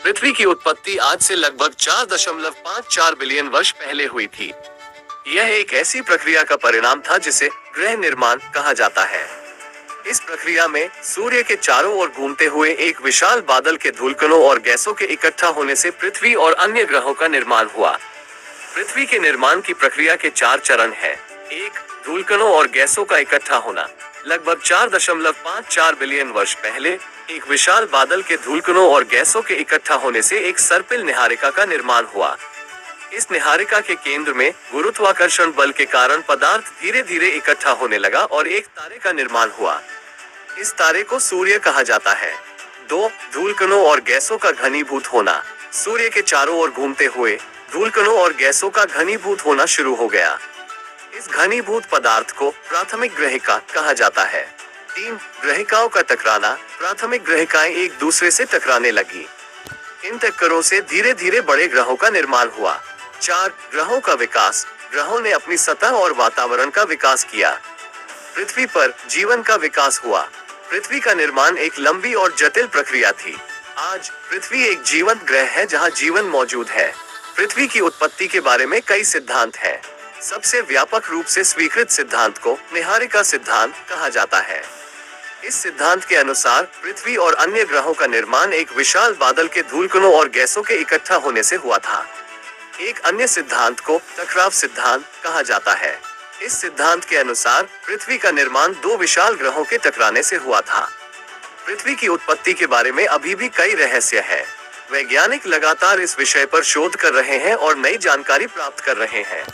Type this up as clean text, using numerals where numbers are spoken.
पृथ्वी की उत्पत्ति आज से लगभग 4.54 बिलियन वर्ष पहले हुई थी। यह एक ऐसी प्रक्रिया का परिणाम था जिसे ग्रह निर्माण कहा जाता है। इस प्रक्रिया में सूर्य के चारों ओर घूमते हुए एक विशाल बादल के धूलकणों और गैसों के इकट्ठा होने से पृथ्वी और अन्य ग्रहों का निर्माण हुआ। पृथ्वी के निर्माण की प्रक्रिया के 4 चरण हैं। 1. धूलकणों और गैसों का इकट्ठा होना। लगभग 4.54 बिलियन वर्ष पहले एक विशाल बादल के धूलकणों और गैसों के इकट्ठा होने से एक सर्पिल निहारिका का निर्माण हुआ। इस निहारिका के केंद्र में गुरुत्वाकर्षण बल के कारण पदार्थ धीरे धीरे इकट्ठा होने लगा और एक तारे का निर्माण हुआ। इस तारे को सूर्य कहा जाता है। 2. धूलकणों और गैसों का घनीभूत होना। सूर्य के चारों ओर घूमते हुए धूलकणों और गैसों का घनीभूत होना शुरू हो गया। इस घनीभूत पदार्थ को प्राथमिक ग्रहिका कहा जाता है। 3. ग्रहिकाओं का टकराना। प्राथमिक ग्रहिकाएं एक दूसरे से टकराने लगी। इन टक्करों से धीरे धीरे बड़े ग्रहों का निर्माण हुआ। 4. ग्रहों का विकास। ग्रहों ने अपनी सतह और वातावरण का विकास किया। पृथ्वी पर जीवन का विकास हुआ। पृथ्वी का निर्माण एक लंबी और जटिल प्रक्रिया थी। आज पृथ्वी एक जीवंत ग्रह है जहां जीवन मौजूद है। पृथ्वी की उत्पत्ति के बारे में कई सिद्धांत हैं। सबसे व्यापक रूप से स्वीकृत सिद्धांत को निहारिका सिद्धांत कहा जाता है। इस सिद्धांत के अनुसार पृथ्वी और अन्य ग्रहों का निर्माण एक विशाल बादल के धूलकणों और गैसों के इकट्ठा होने से हुआ था। एक अन्य सिद्धांत को टकराव सिद्धांत कहा जाता है। इस सिद्धांत के अनुसार पृथ्वी का निर्माण 2 विशाल ग्रहों के टकराने से हुआ था। पृथ्वी की उत्पत्ति के बारे में अभी भी कई रहस्य है। वैज्ञानिक लगातार इस विषय पर शोध कर रहे हैं और नई जानकारी प्राप्त कर रहे हैं।